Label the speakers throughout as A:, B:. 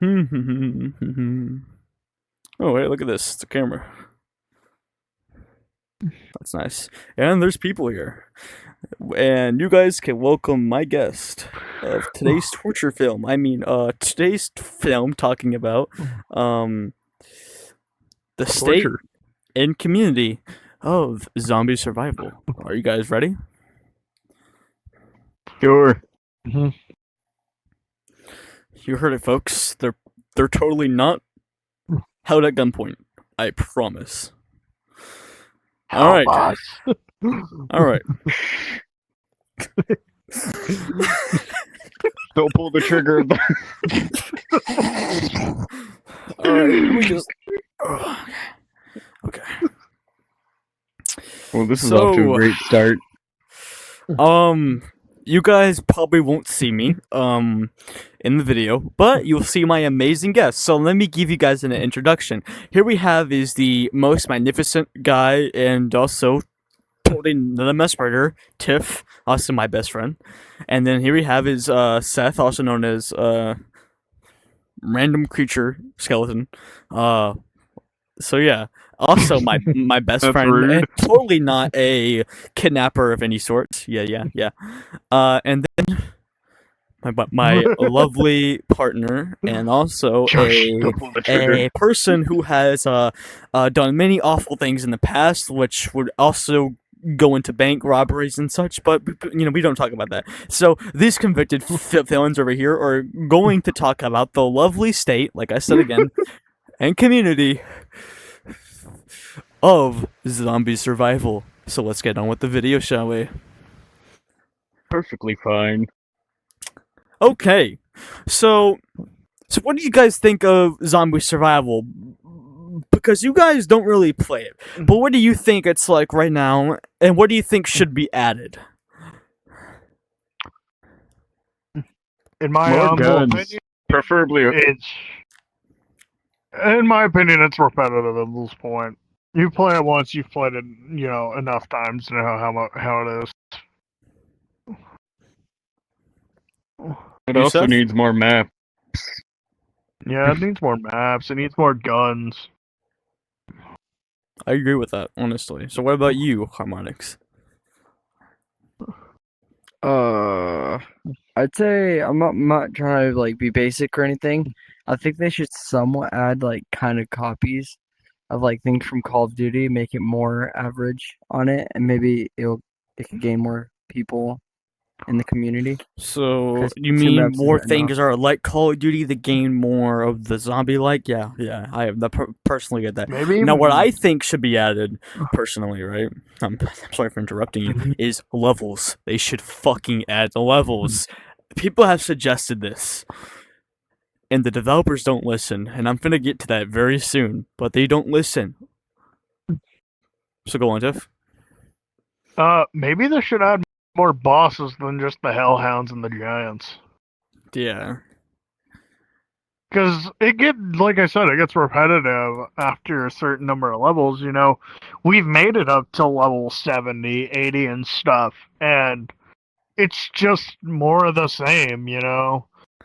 A: Oh, hey, look at this. It's a camera. That's nice. And there's people here. And you guys can welcome my guest of today's torture film. Today's film talking about um the state
B: Torture.
A: and community of zombie survival. Are you guys ready?
B: Sure.
A: You heard it, folks. They're totally not held at gunpoint. I promise. All right. All right.
B: Don't pull the trigger.
A: All right. We just. Okay.
B: Well, this is off to a great start.
A: You guys probably won't see me in the video, but you'll see my amazing guest. So let me give you guys an introduction. Here we have is the most magnificent guy and also totally the best writer, Tiff, also my best friend. And then here we have is Seth, also known as Random Creature Skeleton. So yeah. Also, my best
B: That's
A: friend,
B: rude.
A: and totally not a kidnapper of any sort. Yeah. And then my lovely partner, and also
B: Don't pull the trigger.
A: a person who has done many awful things in the past, which would also go into bank robberies and such. But we don't talk about that. So these convicted felons over here are going to talk about the lovely state, like I said again, and community of zombie survival. So let's get on with the video, shall we?
B: Perfectly fine.
A: Okay, so what do you guys think of zombie survival? Because you guys don't really play it, but what do you think it's like right now, and what do you think should be added?
C: In my
B: More
C: humble
B: guns.
C: opinion,
B: Preferably.
C: it's repetitive at this point. You play it once, you've played it, enough times to know how it is.
B: It
A: You,
B: also
A: Seth?
B: needs more maps.
C: Yeah, it needs more maps. It needs more guns.
A: I agree with that, honestly. So what about you, Harmonix?
D: I'd say I'm not trying to be basic or anything. I think they should somewhat add kind of copies of things from Call of Duty, make it more average on it, and maybe it could gain more people in the community.
A: So
D: 'Cause
A: you
D: two
A: mean
D: maps
A: more
D: isn't
A: things are like Call of Duty that gain more of the zombie-like? Yeah, I have personally get that.
C: Maybe
A: Now, what
C: even-
A: I think should be added, personally, right? I'm sorry for interrupting you. Is levels. They should fucking add the levels. People have suggested this, and the developers don't listen. And I'm gonna get to that very soon, but they don't listen. So go on, Tiff.
C: Maybe they should add more bosses than just the Hellhounds and the Giants.
A: Yeah.
C: Because like I said, it gets repetitive after a certain number of levels, We've made it up to level 70, 80 and stuff, and it's just more of the same, The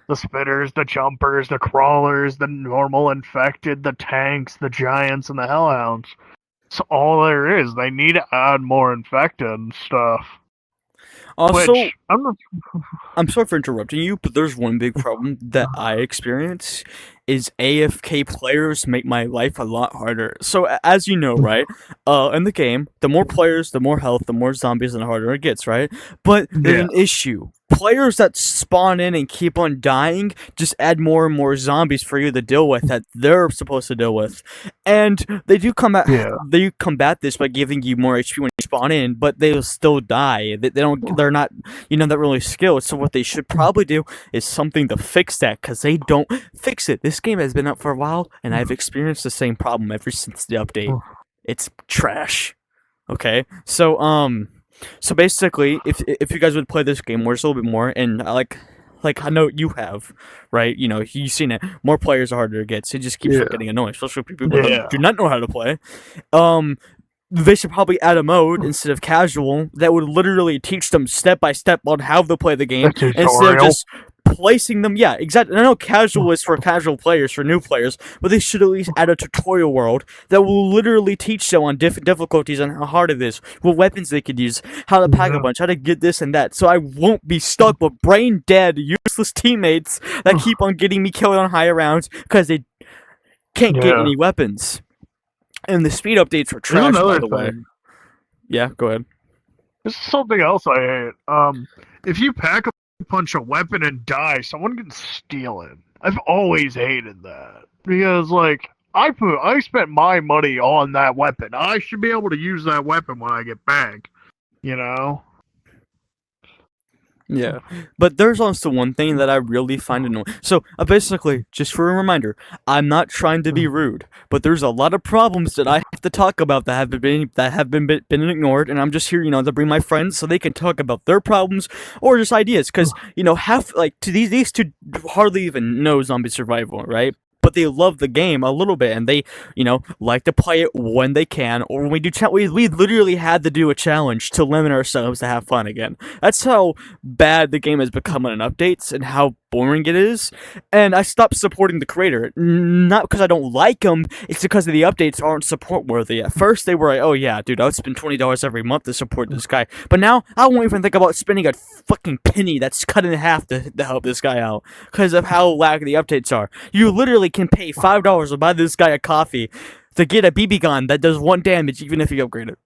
C: spitters, the jumpers, the crawlers, the normal infected, the tanks, the giants, and the hellhounds. It's all there is. They need to add more infected and stuff.
A: Also,
C: Which,
A: I'm sorry for interrupting you, but there's one big problem that I experience is AFK players make my life a lot harder. So as you know, right, in the game, the more players, the more health, the more zombies, and the harder it gets, right? But there's an issue. Players that spawn in and keep on dying just add more and more zombies for you to deal with that they're supposed to deal with, and they do combat.
C: Yeah.
A: They combat this by giving you more HP when you spawn in, but they'll still die. They don't. They're not. Not really skilled. So what they should probably do is something to fix that, because they don't fix it. This game has been up for a while, and I've experienced the same problem ever since the update. It's trash. Okay, so basically, if you guys would play this game just a little bit more, and like I know you have, right? You've seen it. More players, the harder it gets. It just keeps getting annoying, especially for people that do not know how to play. They should probably add a mode instead of casual that would literally teach them step by step on how to play the game, instead of just placing them. Yeah, exactly. And I know casual is for casual players, for new players, but they should at least add a tutorial world that will literally teach them on different difficulties and how hard it is, what weapons they could use, how to pack a bunch, how to get this and that, so I won't be stuck with brain dead, useless teammates that keep on getting me killed on higher rounds because they can't get any weapons. And the speed updates were trash, by the way. Yeah, go ahead.
C: This is something else I hate. If you pack a punch a weapon and die, someone can steal it. I've always hated that because, like, I spent my money on that weapon. I should be able to use that weapon when I get back. You know.
A: Yeah, but there's also one thing that I really find annoying. So, basically, just for a reminder, I'm not trying to be rude, but there's a lot of problems that I have to talk about that have been ignored, and I'm just here, to bring my friends so they can talk about their problems or just ideas, because these two hardly even know zombie survival, right? But they love the game a little bit, and they, like to play it when they can, or when we do we literally had to do a challenge to limit ourselves to have fun again. That's how bad the game has become in updates and how boring it is, and I stopped supporting the creator, not because I don't like him, it's because the updates aren't support worthy. At first they were like, oh yeah, dude, I would spend $20 every month to support this guy, but now I won't even think about spending a fucking penny that's cut in half to help this guy out, because of how lack the updates are. You literally can pay $5 to buy this guy a coffee to get a BB gun that does 1 damage even if you upgrade it.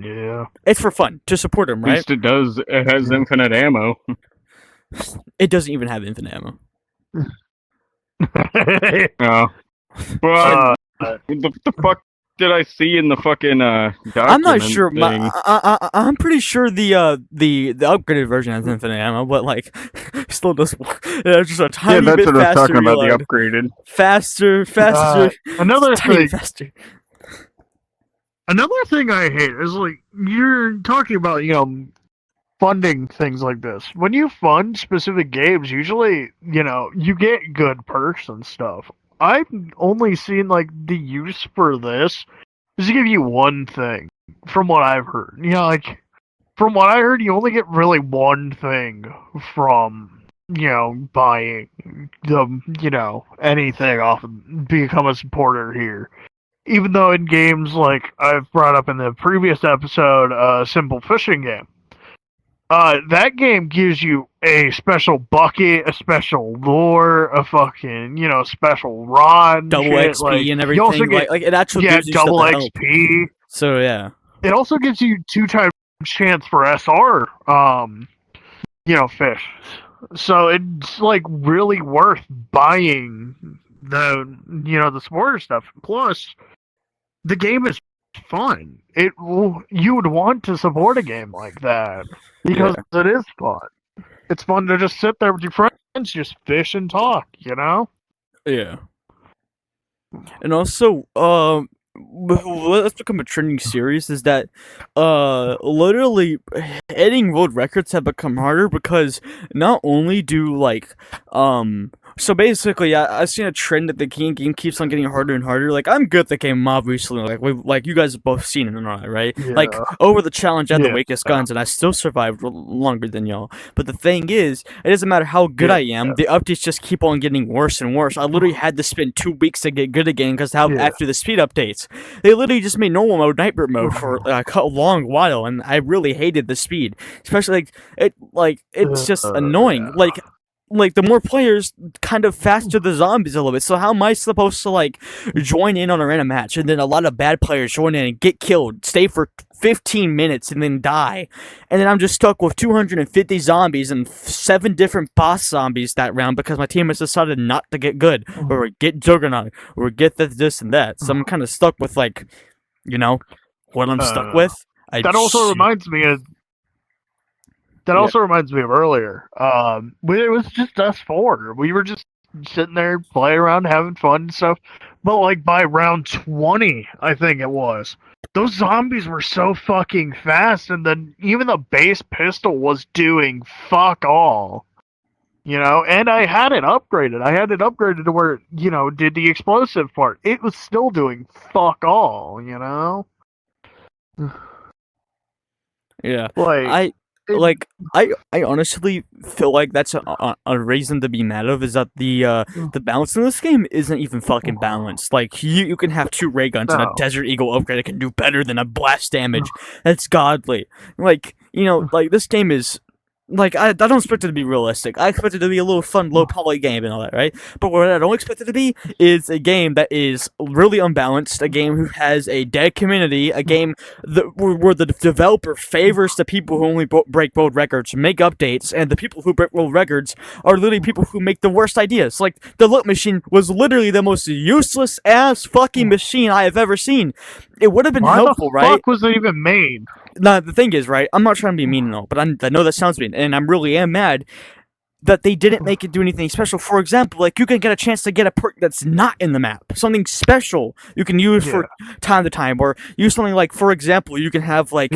C: Yeah.
A: It's for fun, to support him, right?
B: At least it does. It has infinite ammo.
A: It doesn't even have infinite ammo.
B: Oh. Well, the fuck did I see in the fucking document?
A: I'm not sure.
B: Thing?
A: I'm pretty sure the upgraded version has infinite ammo, but like still does it's just a tiny
B: that's
A: bit
B: what I was
A: faster
B: talking about.
A: reload.
B: The upgraded.
A: Faster.
C: Another
A: tiny
C: thing.
A: faster.
C: Another thing I hate is, like, you're talking about, funding things like this. When you fund specific games, usually, you get good perks and stuff. I've only seen, like, the use for this is to give you one thing, from what I've heard. From what I heard, you only get really one thing from, buying anything off of become a supporter here. Even though in games like I've brought up in the previous episode, Simple Fishing game, that game gives you a special bucket, a special lure, a fucking, special rod,
A: Double
C: shit.
A: XP and everything.
C: You also get,
A: like it actually gives you
C: double
A: stuff to help.
C: XP.
A: So yeah,
C: it also gives you 2 times chance for SR, fish. So it's like really worth buying the supporter stuff. Plus, the game is fun. You would want to support a game like that because it is fun. It's fun to just sit there with your friends, just fish and talk.
A: Yeah. And also, what's become a trending series is that, literally, hitting world records have become harder because not only do, so basically, I've seen a trend that the game keeps on getting harder and harder. Like, I'm good at the game mob recently. Like you guys have both seen it, right?
C: Yeah.
A: Like, over the challenge, I had the
C: Yeah.
A: weakest guns, and I still survived longer than y'all. But the thing is, it doesn't matter how good I am, the updates just keep on getting worse and worse. I literally had to spend 2 weeks to get good again because after the speed updates, they literally just made normal mode nightmare mode for like a long while, and I really hated the speed. Especially it's just annoying. Like the more players, kind of faster the zombies a little bit. So how am I supposed to join in on a random match, and then a lot of bad players join in and get killed, stay for 15 minutes and then die, and then I'm just stuck with 250 zombies and 7 different boss zombies that round because my team has decided not to get good or get Juggernaut or get this and that. So I'm kind of stuck with what I'm stuck with.
C: That also reminds me of. That also reminds me of earlier. It was just us 4. We were just sitting there, playing around, having fun and stuff. But by round 20, I think it was, those zombies were so fucking fast, and then even the base pistol was doing fuck all. And I had it upgraded. I had it upgraded to where it, did the explosive part. It was still doing fuck all.
A: Yeah. like I honestly feel like that's a reason to be mad of is that the balance in this game isn't even fucking balanced. Like you can have 2 ray guns and a
C: No.
A: Desert Eagle upgrade that can do better than a blast damage. That's godly. Like like this game is. Like, I don't expect it to be realistic. I expect it to be a little fun, low-poly game and all that, right? But what I don't expect it to be is a game that is really unbalanced, a game who has a dead community, a game where the developer favors the people who only break world records, make updates, and the people who break world records are literally people who make the worst ideas. Like, the loot machine was literally the most useless-ass fucking machine I have ever seen. It would have been helpful,
C: Why the
A: right?
C: fuck was it even made?
A: Now, the thing is, right, I'm not trying to be mean and all, but I know that sounds mean, and I really am mad that they didn't make it do anything special. For example, like, you can get a chance to get a perk that's not in the map. Something special you can use for time to time, or use something like, for example, you can have, like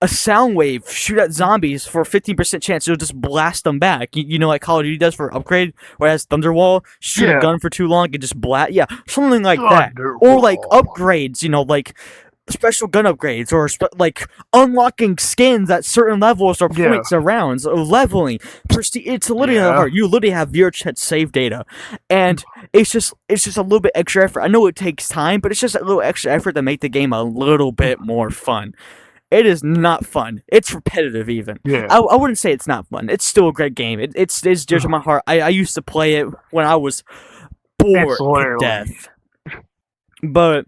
A: a sound wave shoot at zombies for a 15% chance it'll just blast them back. You know, like Call of Duty does for upgrade, where it has Thunderwall, shoot a gun for too long, and just blast. Yeah, something like that. Or, like, upgrades, like special gun upgrades, or like unlocking skins at certain levels or points around, so leveling. It's literally not hard. You literally have Vrchat save data, and it's just a little bit extra effort. I know it takes time, but it's just a little extra effort to make the game a little bit more fun. It is not fun. It's repetitive, even.
C: Yeah.
A: I wouldn't say it's not fun. It's still a great game. It's dear to my heart. I used to play it when I was bored to death. But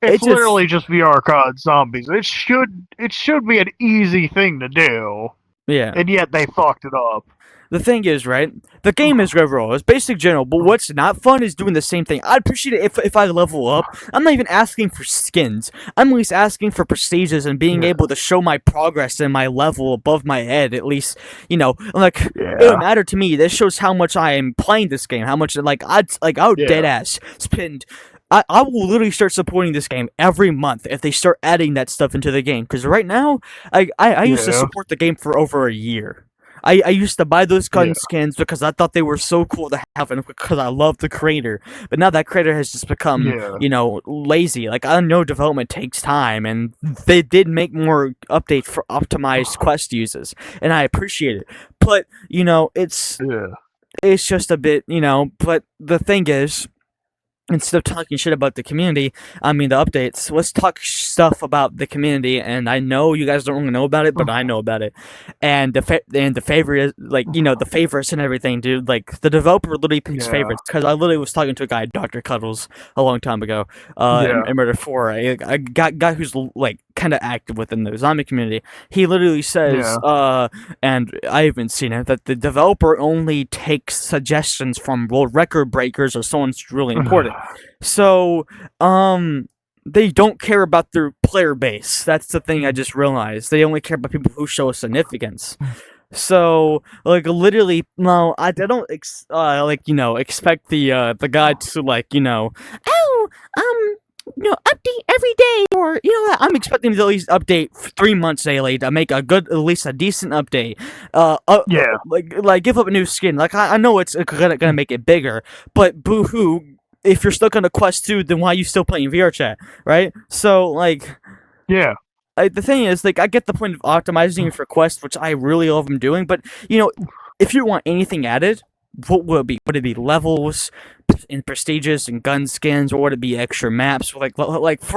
C: it's literally just VR COD zombies. It should be an easy thing to do.
A: Yeah.
C: And yet they fucked it up.
A: The thing is, right, the game is overall, it's basic general, but what's not fun is doing the same thing. I'd appreciate it if I level up. I'm not even asking for skins. I'm at least asking for prestiges and being able to show my progress and my level above my head, at least, like, it would matter to me. This shows how much I am playing this game, how much, I would deadass spend... I will literally start supporting this game every month if they start adding that stuff into the game, because right now, I used to support the game for over a year. I used to buy those gun skins because I thought they were so cool to have, and because I love the creator. But now that creator has just become, lazy. Like, I know development takes time, and they did make more updates for optimized quest uses, and I appreciate it. But, it's just a bit, but the thing is, instead of talking shit about the community, the updates, let's talk stuff about the community. And I know you guys don't really know about it, but I know about it. And the favorite, the favorites and everything, dude. Like, the developer literally picks favorites, because I literally was talking to a guy, Dr. Cuddles, a long time ago, in Murder 4. A guy who's, kind of active within the zombie community. He literally says, and I haven't seen it, that the developer only takes suggestions from world record breakers or someone who's really important. So, they don't care about their player base. That's the thing I just realized. They only care about people who show significance. So, literally, no, I don't, expect the guy to, update every day, or, I'm expecting to at least update 3 months daily to make at least a decent update. Give up a new skin. I know it's gonna make it bigger, but boo-hoo, if you're stuck on a quest 2, then why are you still playing VRChat, right? So, the thing is, I get the point of optimizing for quests, which I really love them doing, but, if you want anything added, what would it be? Would it be levels and prestiges and gun skins, or would it be extra maps? For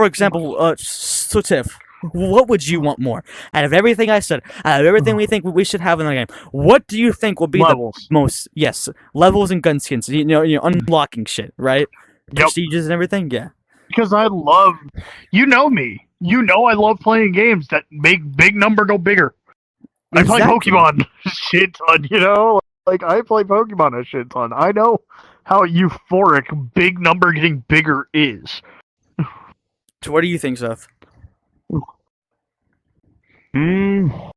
A: example, so Tiff, what would you want more? Out of everything I said, out of everything we think we should have in the game, what do you think will be the most? Yes, levels and gun skins. Unlocking shit, right? Prestiges and everything. Yeah.
C: Because I love, me. I love playing games that make big number go bigger.
A: Exactly.
C: I play Pokemon shit ton, I play Pokemon a shit ton. I know how euphoric big number getting bigger is.
A: So what do you think, Seth?
B: I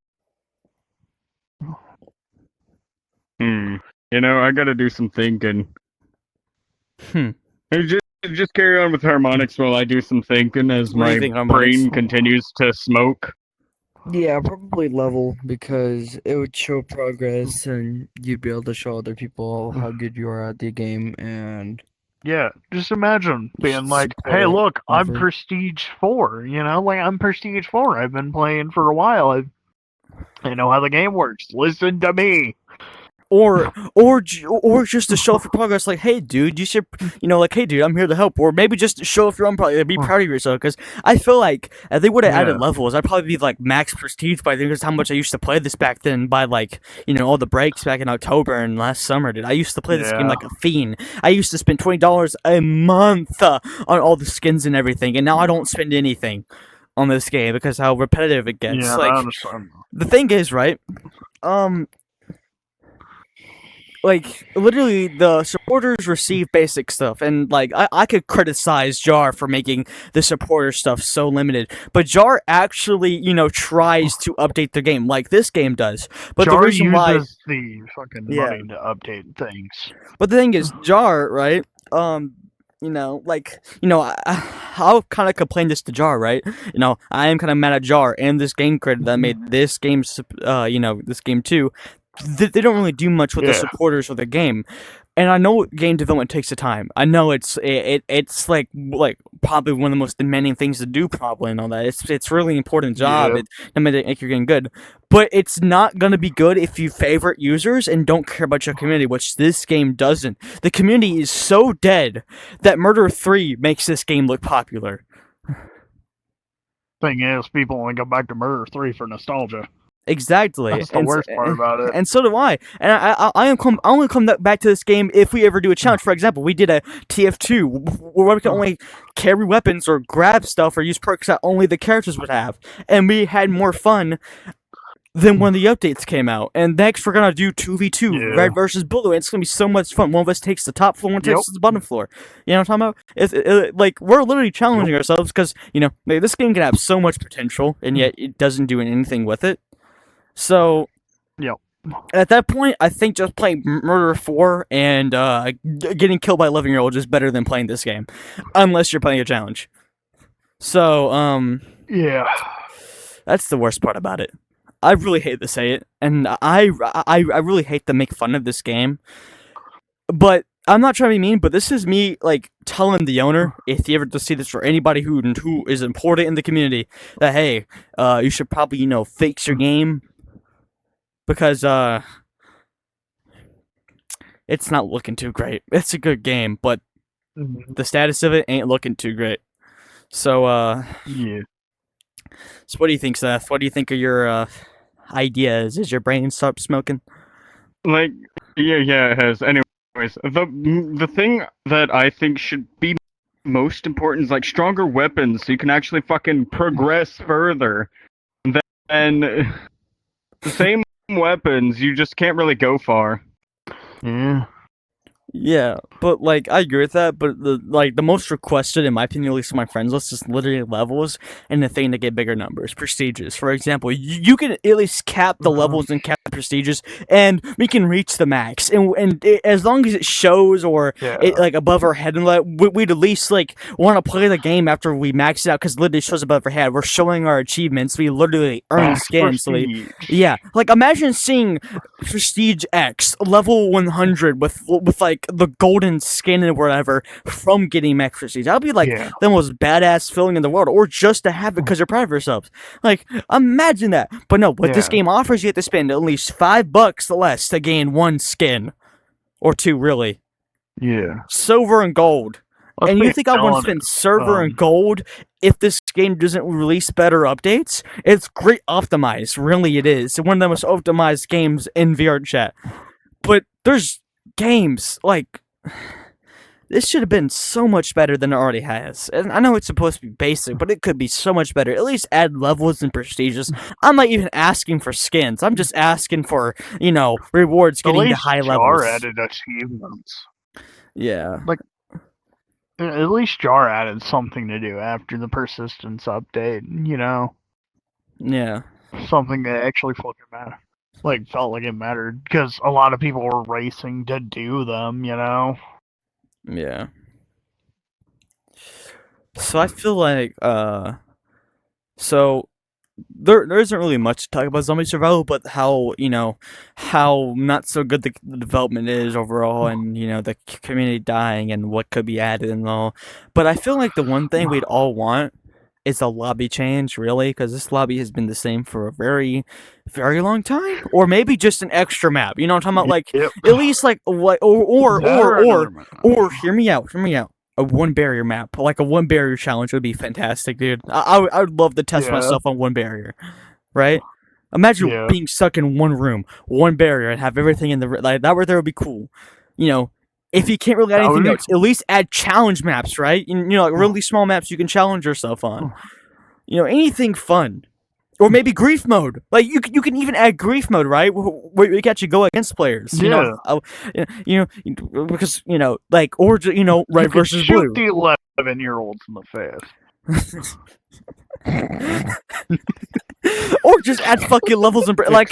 B: gotta do some thinking. Just carry on with harmonics while I do some thinking as my brain continues to smoke.
D: Yeah, probably level, because it would show progress and you'd be able to show other people how good you are at the game. And
C: yeah, just imagine being like, hey, look, I'm Prestige 4, I'm Prestige 4. I've been playing for a while. I've They know how the game works. Listen to me.
A: Or just to show off your progress, like, hey, dude, you should, like, hey, dude, I'm here to help. Or maybe just to show off your own progress, be proud of yourself. Because I feel like if they would have added levels, I'd probably be like max prestige by then. Because how much I used to play this back then, by like, all the breaks back in October and last summer, dude. I used to play this game like a fiend. I used to spend $20 a month on all the skins and everything, and now I don't spend anything on this game because how repetitive it gets.
C: Yeah,
A: Like,
C: I understand.
A: the thing is, right? Like, literally, the supporters receive basic stuff, and, like, I could criticize Jar for making the supporter stuff so limited, but Jar actually, tries to update the game, like this game does. But
C: Jar
A: the reason why...
C: uses the fucking
A: Yeah.
C: money to update things.
A: But the thing is, Jar, right, I'll kind of complain this to Jar, right? I am kind of mad at Jar and this game creator that made this game, this game too. They don't really do much with the supporters of the game, and I know game development takes the time. I know it's like probably one of the most demanding things to do, probably, and all that. It's really important job.
C: Yeah.
A: I mean, make you're getting good, but it's not gonna be good if you favorite users and don't care about your community, which this game doesn't. The community is so dead that Murder 3 makes this game look popular.
C: Thing is, people only go back to Murder 3 for nostalgia.
A: Exactly.
C: That's the worst part about it.
A: And so do I. And I only come back to this game if we ever do a challenge. For example, we did a TF2 where we can only carry weapons or grab stuff or use perks that only the characters would have. And we had more fun than when the updates came out. And next we're going to do 2v2, Red versus Blue. And it's going to be so much fun. One of us takes the top floor, one takes the bottom floor. You know what I'm talking about? Like, we're literally challenging ourselves because, this game can have so much potential, and yet it doesn't do anything with it. So, at that point, I think just playing Murder 4 and getting killed by 11-year-olds is better than playing this game, unless you're playing a challenge. So, that's the worst part about it. I really hate to say it, and I really hate to make fun of this game, but I'm not trying to be mean, but this is me, like, telling the owner, if you ever to see this for anybody who is important in the community, that, hey, you should probably, fix your game. Because, it's not looking too great. It's a good game, but the status of it ain't looking too great. So, So what do you think, Seth? What do you think of your, ideas? Is your brain stop smoking?
B: Like, yeah, it has. Anyways, the thing that I think should be most important is, like, stronger weapons so you can actually fucking progress further. Then, the same weapons, you just can't really go far.
A: Yeah, but, like, I agree with that, but, the most requested, in my opinion, at least on my friends list, is literally levels and the thing to get bigger numbers, prestiges. For example, you can at least cap the levels and cap the prestiges, and we can reach the max. And as long as it shows, or it, like, above our head, and we'd at least, like, want to play the game after we max it out, because literally it shows above our head. We're showing our achievements. We literally earn skins. So like, imagine seeing Prestige X, level 100, with like, the golden skin and whatever from getting max prestige. That'll be like the most badass feeling in the world, or just to have it because you're proud of yourselves. Like, imagine that. But no, what this game offers, you have to spend at least $5 less to gain one skin, or two, really. Silver and gold. And you think I want to spend silver and gold if this game doesn't release better updates? It's great optimized, really it is. It's one of the most optimized games in Vrchat. But there's games, like, this should have been so much better than it already has. And I know it's supposed to be basic, but it could be so much better. At least add levels and prestiges. I'm not even asking for skins. I'm just asking for, rewards getting to high levels.
C: Jar added achievements.
A: Yeah.
C: Like, at least Jar added something to do after the persistence update,
A: Yeah.
C: Something that actually fucking mattered. Like, felt like it mattered, because a lot of people were racing to do them,
A: Yeah. So I feel like, so there isn't really much to talk about zombie survival, but how not so good the development is overall, and the community dying and what could be added and all. But I feel like the one thing we'd all want is a lobby change, really? Because this lobby has been the same for a very, very long time, or maybe just an extra map. You know what I'm talking about? Like
C: Yep.
A: at least like what,
C: That or another map.
A: or hear me out. A one barrier map, like a one barrier challenge, would be fantastic, dude. I would love to test
C: Yeah.
A: myself on one barrier, right? Imagine
C: Yeah.
A: being stuck in one room, one barrier, and have everything in the like that. Right there would be cool. You know, if you can't really add
C: That would
A: anything
C: be
A: else, at least add challenge maps, right? You know, like really small maps you can challenge yourself on. You know, anything fun. Or maybe grief mode. Like you can even add grief mode, right? Where you can actually go against players. You know, because like or red
C: You could
A: versus
C: shoot
A: blue.
C: the 11-year-olds in the face.
A: Or just add fucking levels and like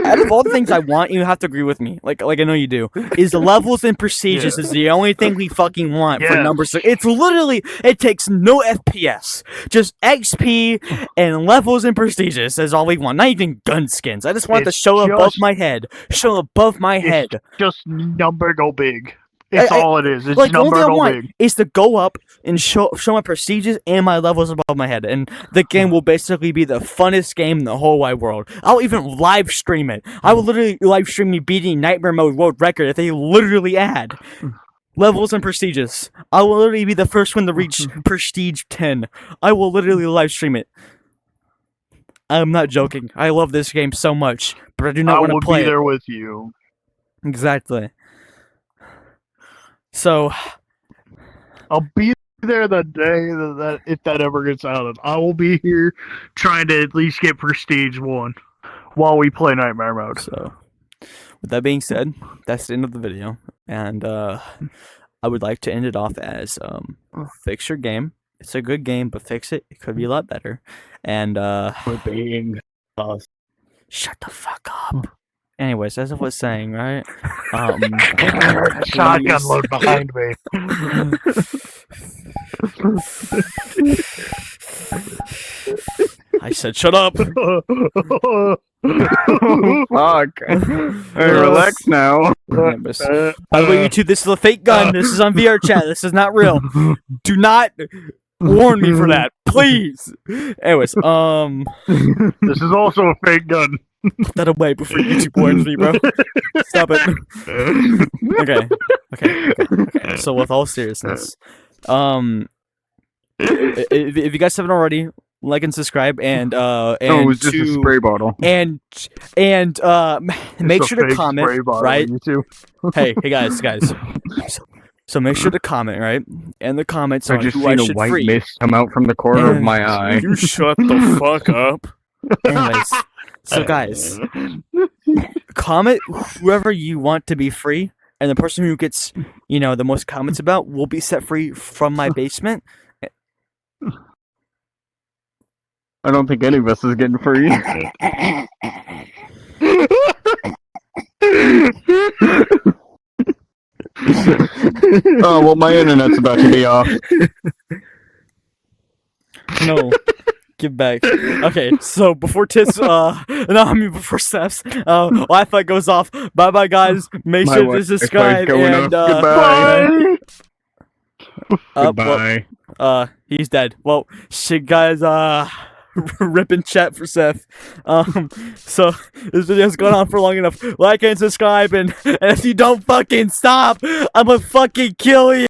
A: out of all the things I want, you have to agree with me. Like I know you do. Is the levels and prestiges is the only thing we fucking want for
C: Yes.
A: number 6. It's literally it takes no FPS, just XP and levels and prestiges is all we want. Not even gun skins. I just want
C: It's
A: to show above
C: just-
A: my head. Show above my head.
C: Just number go big. It's
A: I-
C: all it is. It's
A: Like the only
C: number
A: thing I
C: go
A: want
C: big.
A: is to go up and show my prestiges and my levels above my head, and the game will basically be the funnest game in the whole wide world. I'll even live stream it. I will literally live stream me beating Nightmare Mode world record if they literally add levels and prestiges. I will literally be the first one to reach prestige 10. I will literally live stream it. I'm not joking. I love this game so much, but I do
C: I
A: not want
C: will
A: to play
C: be
A: it.
C: there with you.
A: Exactly. So.
C: I'll be there the day that if that ever gets added. I will be here trying to at least get Prestige 1 while we play Nightmare Mode.
A: So, with that being said, that's the end of the video, and I would like to end it off as fix your game. It's a good game, but fix it. It could be a lot better. And
B: We're being
A: shut the fuck up. Anyways, as I was saying, right?
C: Shotgun
A: please-
C: load behind me.
A: I said shut up.
B: Fuck. Hey, relax now.
A: Anyways, by the way, YouTube, this is a fake gun. This is on Vrchat. This is not real. Do not warn me for that, please. Anyways,
C: This is also a fake gun.
A: put that away before YouTube warns me, bro. Stop it. Okay. So with all seriousness, if you guys haven't already, like and subscribe, and
B: Oh, it was just a spray bottle.
A: and make
C: It's a
A: sure to
C: fake spray
A: comment,
C: bottle,
A: right?
C: YouTube.
A: Hey guys. So make sure to comment, right? In the comments
B: I
A: on
B: just
A: who I
B: seen a
A: should
B: white
A: free.
B: mist come out from the corner of
A: And
B: my eye.
A: You shut the fuck up. Anyways, so guys, comment whoever you want to be free, and the person who gets, the most comments about will be set free from my basement.
B: I don't think any of us is getting free. Oh, well, my internet's about to be off.
A: No. Give back. Okay, so before before Steph's Wi-Fi goes off. Bye guys. Make
B: My
A: sure to
B: Wi-Fi's
A: subscribe
B: going
A: and
B: off. Goodbye. Goodbye.
A: He's dead. Well, shit, guys. Rip in chat for Seth. So this video's gone on for long enough. Like and subscribe, and if you don't fucking stop, I'm gonna fucking kill you.